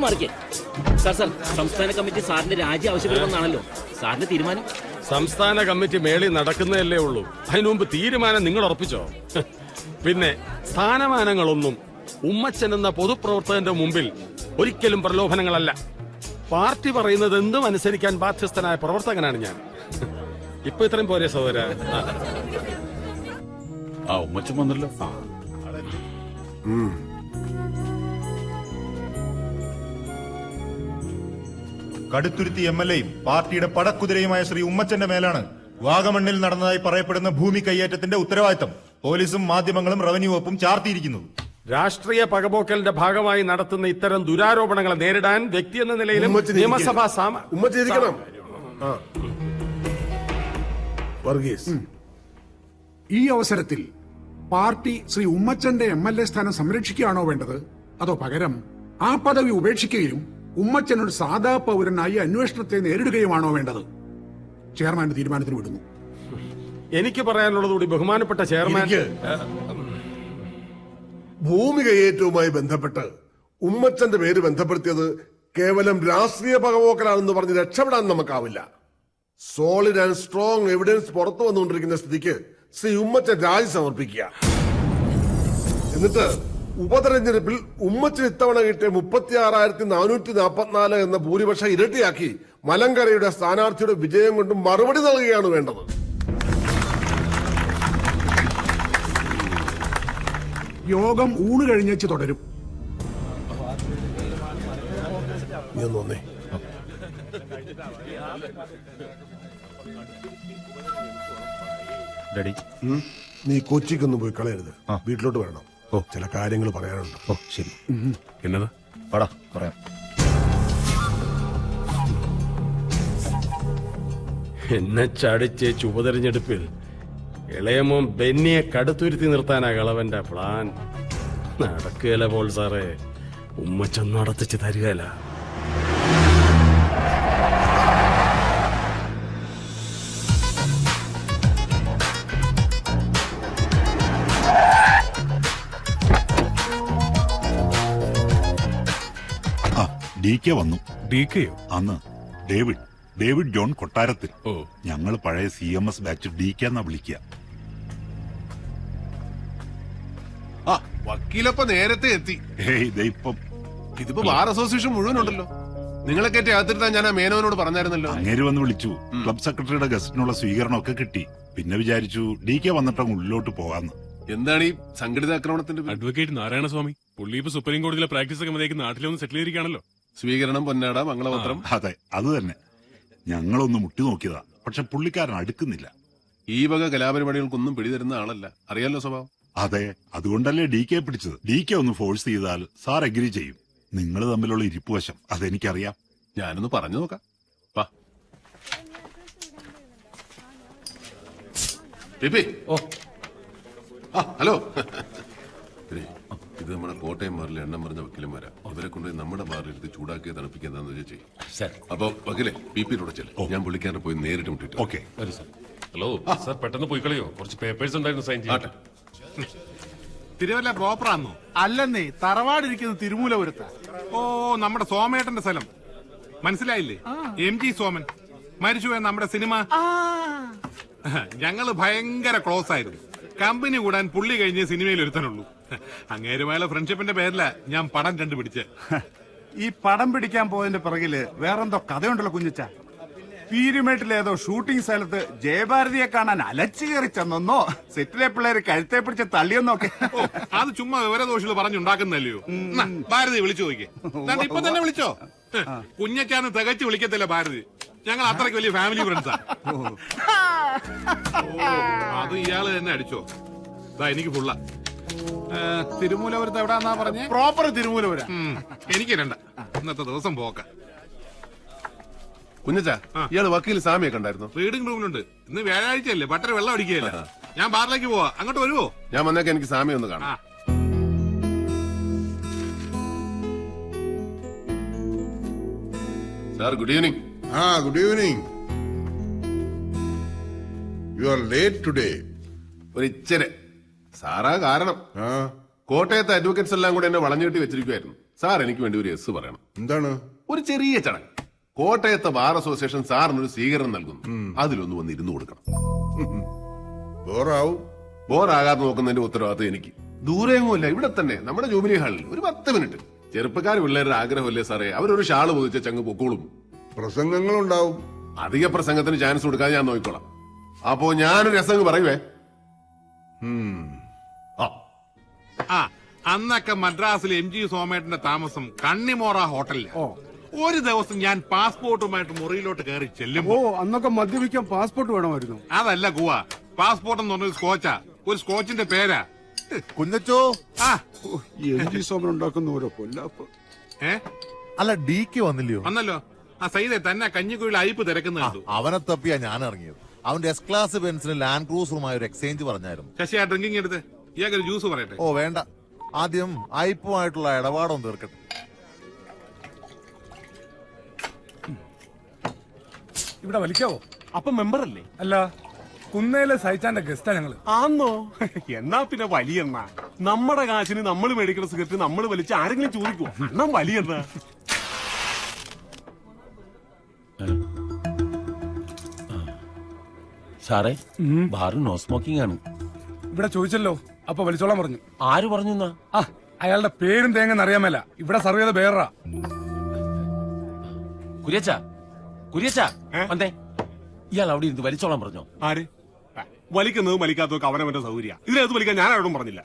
മാറിക്കേ. Sir സംസ്ഥാന committee സാറിന്റെ രാജി ആവശ്യപ്പെടുമെന്നാണല്ലോ സാറിന്റെ തീരുമാനം. സംസ്ഥാന കമ്മിറ്റി മേളിൽ നടക്കുന്നതല്ലേ ഉള്ളൂ. അതിനു മുമ്പ് തീരുമാനം നിങ്ങൾ ഉറപ്പിച്ചോ? പിന്നെ സ്ഥാനമാനങ്ങളൊന്നും ഉമ്മച്ചൻ എന്ന പൊതുപ്രവർത്തകന്റെ മുമ്പിൽ ഒരിക്കലും പ്രലോഭനങ്ങളല്ല. പാർട്ടി പറയുന്നത് എന്തും അനുസരിക്കാൻ ബാധ്യസ്ഥനായ പ്രവർത്തകനാണ് ഞാൻ. ഇപ്പൊ ഇത്രയും പോരെ സഹോദര? ഉമ്മച്ചൻ വന്നല്ലോ. കടുത്തുരുത്തി MLAയും പാർട്ടിയുടെ പടക്കുതിരയുമായ ശ്രീ ഉമ്മച്ചന്റെ മേലാണ് വാഗമണ്ണിൽ നടന്നതായി പറയപ്പെടുന്ന ഭൂമി കയ്യേറ്റത്തിന്റെ ഉത്തരവാദിത്തം പോലീസും മാധ്യമങ്ങളും റവന്യൂ വകുപ്പും ചാർത്തിയിരിക്കുന്നത്. രാഷ്ട്രീയ പകപോക്കലിന്റെ ഭാഗമായി നടത്തുന്ന ഇത്തരം ദുരാരോപണങ്ങളെ നേരിടാൻ വ്യക്തി എന്ന നിലയിലും നിയമസഭാ ഈ അവസരത്തിൽ പാർട്ടി ശ്രീ ഉമ്മച്ചന്റെ MLA സ്ഥാനം സംരക്ഷിക്കുകയാണോ വേണ്ടത്, അതോ പകരം ആ പദവി ഉപേക്ഷിക്കുകയും ഉമ്മച്ചൻ ഒരു സാധാ പൗരനായി അന്വേഷണത്തെ നേരിടുകയുമാണോ വേണ്ടത്? ചെയർമാന്റെ തീരുമാനത്തിന് വിടുന്നു. എനിക്ക് പറയാനുള്ളതുകൂടി ബഹുമാനപ്പെട്ട ചെയർമാൻ. ഭൂമി കയ്യേറ്റവുമായി ബന്ധപ്പെട്ട് ഉമ്മച്ചന്റെ പേര് ബന്ധപ്പെടുത്തിയത് കേവലം രാഷ്ട്രീയ പകപോക്കലാണെന്ന് പറഞ്ഞ് രക്ഷപ്പെടാൻ നമുക്കാവില്ല. സോളിഡ് ആൻഡ് സ്ട്രോങ് എവിഡൻസ് പുറത്തു വന്നുകൊണ്ടിരിക്കുന്ന സ്ഥിതിക്ക് ശ്രീ ഉമ്മച്ചൻ രാജി സമർപ്പിക്കുക. എന്നിട്ട് ഉപതെരഞ്ഞെടുപ്പിൽ ഉമ്മച്ചൻ ഇത്തവണ കിട്ടിയ 36,444 എന്ന ഭൂരിപക്ഷം ഇരട്ടിയാക്കി മലങ്കരയുടെ സ്ഥാനാർത്ഥിയുടെ വിജയം കൊണ്ട് മറുപടി നൽകുകയാണ് വേണ്ടത്. യോഗം ഊണ് കഴിഞ്ഞേച്ച് തുടരും. നീ കൊച്ചിക്കൊന്നും പോയി കളയരുത്, വീട്ടിലോട്ട് വരണം. ചില കാര്യങ്ങൾ പറയാനുണ്ട്. ശരി. എന്നതാ പറയാം. എന്നെ ചടിച്ചേച്ച് ഉപതെരഞ്ഞെടുപ്പിൽ ഇളയമോൻ ബെന്നിയെ കടുത്തുരുത്തി നിർത്താനാ കളവന്റെ പ്ലാൻ. നടക്കുകയല്ല പോൾ സാറേ, ഉമ്മച്ചൻ നടത്തിച്ച് തരികയല്ല. DK വന്നു. DKയോ? അന്ന് ഡേവിഡ് ജോൺ കൊട്ടാരത്തിൽ. ഞങ്ങൾ പഴയ CMS ബാച്ച് DK എന്നാ വിളിക്കുക. വക്കീലപ്പ നേരത്തെ എത്തി. ഇതിപ്പോ ബാർ അസോസിയേഷൻ മുഴുവനുണ്ടല്ലോ. നിങ്ങളെ കയറ്റി അകത്തിരുത്താൻ ഞാൻ ആ മേനോനോട് പറഞ്ഞായിരുന്നല്ലോ. അങ്ങേര് വന്ന് വിളിച്ചു. ക്ലബ് സെക്രട്ടറിയുടെ ഗസ്റ്റിനുള്ള സ്വീകരണമൊക്കെ കിട്ടി. പിന്നെ വിചാരിച്ചു DK വന്നിട്ടങ്ങ് ഉള്ളിലോട്ട് പോകാന്ന്. എന്താണ് ഈ സംഘടിതാക്രമണത്തിന്റെ? അഡ്വക്കേറ്റ് നാരായണസ്വാമി പുള്ളി ഇപ്പൊ സുപ്രീം കോടതിയിലെ പ്രാക്ടീസ് ഒക്കെ മതിയാക്കി നാട്ടിലൊന്ന് സെറ്റിൽ ചെയ്തിരിക്കുകയാണല്ലോ. സ്വീകരണം, പൊന്നാട, മംഗളപത്രം. അതെ, അത് തന്നെ. ഞങ്ങളൊന്ന് മുട്ടി നോക്കിയതാ, പക്ഷെ പുള്ളിക്കാരൻ അടുക്കുന്നില്ല. ഈ വക കലാപരിപാടികൾക്കൊന്നും പിടിതരുന്ന ആളല്ല, അറിയാലോ സ്വഭാവം. അതെ, അതുകൊണ്ടല്ലേ DK പിടിച്ചത്. DK ഒന്ന് ഫോഴ്സ് ചെയ്താൽ സാർ എഗ്രി ചെയ്യും. നിങ്ങൾ തമ്മിലുള്ള ഇരിപ്പുവശം അതെനിക്കറിയാം. ഞാനൊന്ന് പറഞ്ഞു നോക്കാം. ഹലോ, ഇത് നമ്മുടെ കോട്ടയം ബാറിലെ എണ്ണം പറഞ്ഞ വക്കീലന്മാരാ. ഇവരെ കൊണ്ട് നമ്മുടെ ബാറിലെടുത്ത് ചൂടാക്കി തണുപ്പിക്കുന്നതാന്ന് വെച്ചാൽ. അപ്പൊ വക്കീലെ PP തുടച്ചല്ലേ, ഞാൻ പുള്ളിക്കാരനെ പോയി നേരിട്ട് മുട്ടിട്ട്. ഓക്കെ. ഹലോ സാർ, പെട്ടെന്ന് പോയി കളയോ? കുറച്ച് പേപ്പേഴ്സ് ഉണ്ടായിരുന്നു സൈൻ ചെയ്യാൻ. തിരുവല്ല പ്രോപ്പറാന്നോ? അല്ലെന്നേ, തറവാടിരിക്കുന്നത് തിരുമൂലപുരത്താ. ഓ, നമ്മുടെ സോമേട്ടന്റെ സ്ഥലം മനസ്സിലായില്ലേ? MG സോമൻ മരിച്ചുപോയ നമ്മുടെ സിനിമ. ഞങ്ങള് ഭയങ്കര ക്ലോസ് ആയിരുന്നു. കമ്പനി കൂടാൻ പുള്ളി കഴിഞ്ഞ് സിനിമയിൽ ഒരുത്തനുള്ളൂ. അങ്ങേരുമായുള്ള ഫ്രണ്ട്ഷിപ്പിന്റെ പേരില ഞാൻ പടം കണ്ടുപിടിച്ച്. ഈ പടം പിടിക്കാൻ പോയതിന്റെ പിറകില് വേറെന്തോ കഥയുണ്ടല്ലോ കുഞ്ഞച്ച. പീരുമേട്ടിലേതോ ഷൂട്ടിംഗ് സ്ഥലത്ത് ജയഭാരതിയെ കാണാൻ അലച്ചു കയറി ചെന്നോ, സെറ്റിലെ പിള്ളേര് കഴുത്തെ പിടിച്ച് തള്ളിയെന്നൊക്കെ. അത് ചുമ്മാ വിവരദോഷികൾ പറഞ്ഞുണ്ടാക്കുന്നല്ലയോ. ഭാരതി വിളിച്ചു നോക്കിയേ, ഇപ്പൊ തന്നെ വിളിച്ചോ. കുഞ്ഞച്ചാന്ന് തികച്ചു വിളിക്കത്തില്ല ഭാരതി. ഞങ്ങൾ അത്രയ്ക്ക് വലിയ ഫാമിലി ഫ്രണ്ട്സാ. അത് ഇയാള് തന്നെ അടിച്ചോ. എനിക്ക് ഫുള്ള. തിരുമൂലപുരത്ത് എവിടാന്നാ പറഞ്ഞേ? പ്രോപ്പർ തിരുമൂലപുരം. എനിക്ക് രണ്ട. ഇന്നത്തെ ദിവസം പോക്ക. കുഞ്ഞച്ചാ, ഇയാള് വക്കീൽ സാമിയെ കണ്ടായിരുന്നു? റീഡിംഗ് റൂമിലുണ്ട്. ഇന്ന് വ്യാഴാഴ്ചയല്ലേ, ബട്ടർ വെള്ളം അടിക്കുകയല്ല. ഞാൻ ബാറിലേക്ക് പോവാ, അങ്ങോട്ട് വരുവോ? ഞാൻ വന്നേക്ക് എനിക്ക് സാമിയെ ഒന്ന് കാണാം. Sir, good evening. Good evening. You are late today. ഒരു ഇച്ചിരി സാറാ കാരണം. കോട്ടയത്തെ അഡ്വക്കേറ്റ്സ് എല്ലാം കൂടെ എന്നെ വളഞ്ഞുകെട്ടി വെച്ചിരിക്കുവായിരുന്നു. സാർ എനിക്ക് വേണ്ടി ഒരു എസ് പറയണം. എന്താണ്? ഒരു ചെറിയ ചടങ്ങ്. കോട്ടയത്തെ ബാർ അസോസിയേഷൻ സാറിനൊരു സ്വീകരണം നൽകുന്നു. അതിലൊന്ന് വന്ന് ഇരുന്ന് കൊടുക്കണം. ബോറാവും. ബോറാകാതെ നോക്കുന്നതിന്റെ ഉത്തരവാദിത്വം എനിക്ക്. ദൂരെയൊന്നുമില്ല, ഇവിടെ തന്നെ നമ്മുടെ ജൂബിലി ഹാളിൽ ഒരു 10 മിനിറ്റ്. ചെറുപ്പക്കാർ പിള്ളേരുടെ ആഗ്രഹമല്ലേ സാറേ, അവരൊരു ഷാള് പൊതിച്ച ചങ്ങ് പൊക്കോളും. പ്രസംഗങ്ങളുണ്ടാവും. അധിക പ്രസംഗത്തിന് ചാൻസ് കൊടുക്കാതെ ഞാൻ നോക്കിക്കോളാം. അപ്പോ ഞാനൊരു രസം പറയുവേ. ആ അന്നൊക്കെ മദ്രാസിൽ MG സോമേട്ടന്റെ താമസം കണ്ണിമോറ ഹോട്ടലിൽ. ഒരു ദിവസം ഞാൻ പാസ്പോർട്ടുമായിട്ട് മുറിയിലോട്ട് കയറി ചെല്ലുമ്പോ അന്നൊക്കെ മദ്യപിക്കാൻ പാസ്പോർട്ട് വേണമായിരുന്നു. അതല്ല ഗുവ, പാസ്പോർട്ട് എന്ന് പറഞ്ഞൊരു സ്കോച്ചാ. ഒരു സ്കോച്ചിന്റെ പേരാ. കുഞ്ഞച്ചോ. ആ MG സോമൻ ഉണ്ടാക്കുന്ന ഓരോ പൊല്ലാപ്പ്. അല്ല DK വന്നില്ലയോ? വന്നല്ലോ. ആ സൈദെ തന്നെ കഞ്ഞിക്കുഴിയിൽ അയപ്പ് തിരക്കുന്നുണ്ട്. അവനെ തപ്പിയാ ഞാൻ ഇറങ്ങിയത്. അവന്റെ S ക്ലാസ് ബെൻസിന് ലാൻഡ് ക്രൂസറുമായി ഒരു എക്സ്ചേഞ്ച് പറഞ്ഞായിരുന്നു. ശശി ആ ഡ്രിങ്കിങ് എടുത്ത് ഇയാൾക്കൊരു ജ്യൂസ് പറയട്ടെ. ഓ വേണ്ട, ആദ്യം അയപ്പുമായിട്ടുള്ള ഇടപാടൊന്നും തീർക്കട്ടെ. ഇവിടെ വലിക്കാവോ? അപ്പൊ മെമ്പർ അല്ലേ? അല്ല, കുന്നേലെ സഹിച്ചാന്റെ ഗസ്റ്റാ ഞങ്ങള്. ആന്നോ? എന്നാ പിന്നെ വലിയെണ്ണ. നമ്മുടെ കാശിന് നമ്മൾ മേടിക്കുന്ന സിഗരറ്റ് നമ്മൾ വലിച്ച് ആരെങ്കിലും ചോദിക്കുവോ? എന്നാ വലിയെണ്ണ. സാറേ, ബാറ് നോ സ്മോക്കിംഗ് ആണ്. ഇവിടെ ചോദിച്ചല്ലോ, അപ്പൊ വലിച്ചോളാൻ പറഞ്ഞു. ആര് പറഞ്ഞു? ആ അയാളുടെ പേരും തേങ്ങന്ന് അറിയാമല്ല. ഇവിടെ സർവ് ചെയ്ത പേരാ. കുര്യച്ചാ വന്നേ. ഇയാൾ അവിടെ ഇരുന്ന് വലിച്ചോളാൻ പറഞ്ഞോ? ആര് വലിക്കുന്നതും വലിക്കാത്തതൊക്കെ അവനവന്റെ സൗകര്യ. ഇതിനകത്ത് വലിക്കാൻ ഞാൻ ആരോടും പറഞ്ഞില്ല.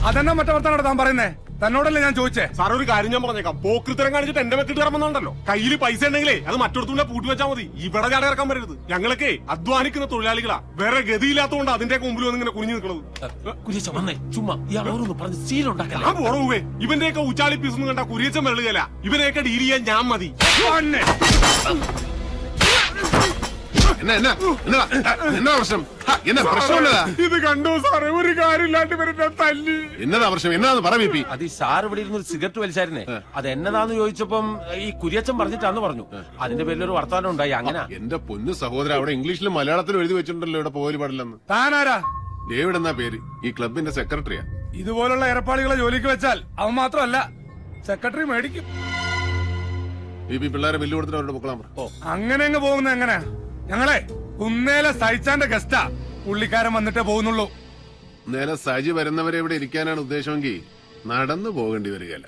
അതെന്നാ മറ്റേ വർത്താനോട് താൻ പറയുന്നേ? തന്നോടല്ലേ ഞാൻ ചോദിച്ചേ? സാർ ഒരു കാര്യം ഞാൻ പറഞ്ഞേക്കാം. പോക്കൃത്തരം കാണിച്ചിട്ട് എന്റെ മെത്തിട്ട് ഇറങ്ങുന്നുണ്ടല്ലോ. കയ്യിൽ പൈസ ഉണ്ടെങ്കിലേ അത് മറ്റൊരുത്തൂടെ പൂട്ടി വെച്ചാൽ മതി. ഇവിടെ ചാട ഇറക്കാൻ വരരുത്. ഞങ്ങളൊക്കെ അധ്വാനിക്കുന്ന തൊഴിലാളികളാ. വേറെ ഗതിയില്ലാത്തതുകൊണ്ട് അതിന്റെ മുമ്പിൽ വന്ന് ഇങ്ങനെ കുനിഞ്ഞു നിൽക്കുന്നത്. കുര്യച്ച വന്നേ. ചുമ്മാ ഇയാൾ ഓരോന്ന് പറഞ്ഞ് സീലുണ്ടാക്കല. ഞാൻ പോറവേ. ഇവന്റെയൊക്കെ ഉച്ചാളി പീസൊന്നും കണ്ട കുരിയച്ചൻ വെള്ളുകയല്ല. ഇവനെയൊക്കെ ഡീൽ ചെയ്യാൻ ഞാൻ മതി. എന്നാ പ്രശ്നം? എന്നാ പ്രശ്നമുള്ളതാ? ഇത് കണ്ടോ സാറേ? ഒരു കാര്യമില്ലാണ്ട് വരുന്ന തല്ലി. എന്നതാ പ്രശ്നം? എന്നാന്ന് പറ ബി പി. അത് ഈ സാർ ഇവിടെ ഇരുന്ന് ഒരു സിഗരറ്റ് വലിച്ചായിരുന്നേ. അത് എന്നതാന്ന് ചോദിച്ചപ്പം ഈ കുര്യച്ചൻ പറഞ്ഞിട്ടാന്ന് പറഞ്ഞു. അതിന്റെ പേരിൽ ഒരു വർത്തമാനം ഉണ്ടായി. അങ്ങനെ എന്റെ പൊന്നു സഹോദരൻ, അവിടെ ഇംഗ്ലീഷിലും മലയാളത്തിലും എഴുതി വെച്ചിട്ടുണ്ടല്ലോ ഇവിടെ പോകല് പാടില്ലെന്ന്. താനാരാ? ഡേവിഡ് എന്നാ പേര്. ഈ ക്ലബിന്റെ സെക്രട്ടറിയാ. ഇതുപോലുള്ള ഏർപ്പാടുകളെ ജോലിക്ക് വെച്ചാൽ അവൻ മാത്രമല്ല സെക്രട്ടറി മേടിക്കും. ബി പി പിള്ളേരെ ബില്ല് കൊടുത്തിട്ട് അവരുടെ പൊക്കളാൻ പറ. അങ്ങനെ അങ്ങ് പോകുന്നത് എങ്ങനെ? ഞങ്ങളെ കുന്നേലെ സഹിച്ചാന്റെ ഗസ്റ്റാ. പുള്ളിക്കാരൻ വന്നിട്ടേ പോകുന്നുള്ളൂ. നേരെ സജി വരുന്നവരെ ഇവിടെ ഇരിക്കാനാണ് ഉദ്ദേശമെങ്കിൽ നടന്നു പോകേണ്ടി വരികയല്ല.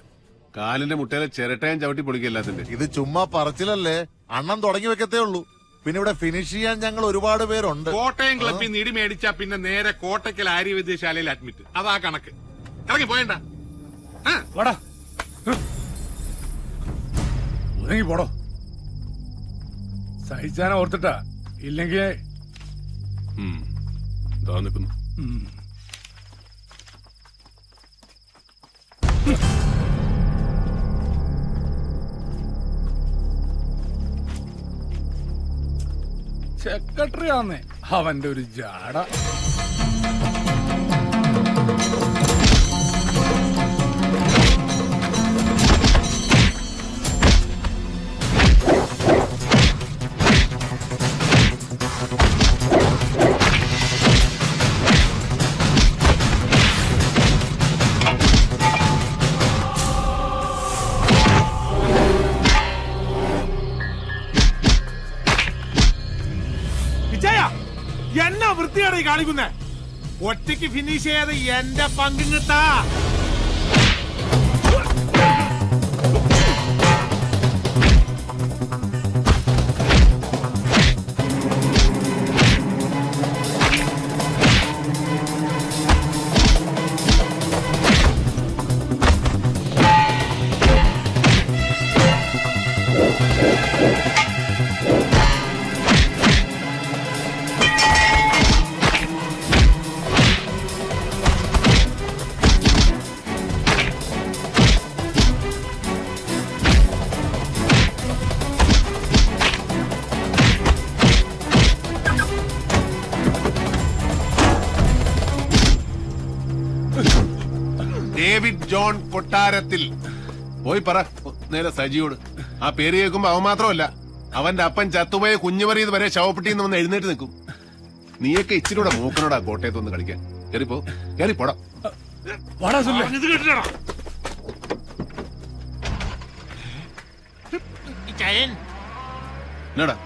കാലിന്റെ മുട്ടയിലെ ചിരട്ടയും ചവിട്ടി പൊളിക്കല്ലാത്തിന്റെ. ഇത് ചുമ്മാ പറച്ചിലല്ലേ, അണ്ണം തുടങ്ങി വെക്കത്തേ ഉള്ളൂ. പിന്നെ ഇവിടെ ഫിനിഷ് ചെയ്യാൻ ഞങ്ങൾ ഒരുപാട് പേരുണ്ട്. കോട്ടയം ക്ലബിൽ നിടി മേടിച്ചാ പിന്നെ നേരെ കോട്ടയ്ക്കൽ ആര്യവൈദ്യശാലയിൽ അഡ്മിറ്റ്. അതാ കണക്ക്. ഇറങ്ങി പോയണ്ട. വാടാ, ഒതുങ്ങി പോടോ. സഹിച്ചാനെ ഓർത്തിട്ടാ. ഇല്ലെങ്കിൽ നിൽക്കുന്നു. സെക്രട്ടറി ആന്നേ അവന്റെ ഒരു ജാട. എന്നാ വൃത്തിയാണ് ഈ കാണിക്കുന്നേ? ഒറ്റയ്ക്ക് ഫിനിഷ് ചെയ്യാതെ എന്റെ പങ്കിട്ടാ. ഡേവിഡ് ജോൺ കൊട്ടാരത്തിൽ. പോയി പറ നേരെ സജിയോട്. ആ പേര് കേൾക്കുമ്പോ അവൻ മാത്രമല്ല, അവന്റെ അപ്പൻ ചത്തുപോയ കുഞ്ഞുമറിയത് വരെ ശവപ്പെട്ടിന്ന് വന്ന് എഴുന്നേറ്റ് നിൽക്കും. നീയൊക്കെ ഇച്ചിരി കൂടെ മൂക്കനോടാ കോട്ടയത്തൊന്ന് കളിക്കാൻ. കേറിപ്പോടാ. ചയൻ എന്നടാ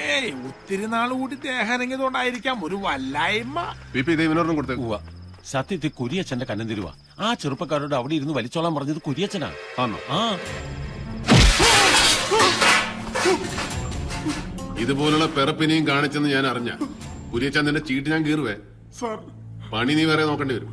ഏയ് ഒത്തിരി നാൾ കൂടി ദേഹനങ്ങിയതുകൊണ്ടായിരിക്കാം ഒരു വല്ലായ്മ. P P ഇവനോടും കൊടുത്തേക്കും. ഉവ്വ. സത്യത്തിൽ കുര്യച്ചന്റെ കണ്ണം തരുവാ. ആ ചെറുപ്പക്കാരോട് അവിടെ ഇരുന്ന് വലിച്ചോളാൻ പറഞ്ഞത് കുര്യച്ചനാ. ആണോ? ആ ഇതുപോലുള്ള പിറപ്പിനെയും കാണിച്ചെന്ന് ഞാൻ അറിഞ്ഞ കുരിയച്ചാൻ നിന്റെ ചീട്ട് ഞാൻ കീറുവേ. സാർ പണി നീ വേറെ നോക്കേണ്ടി വരും.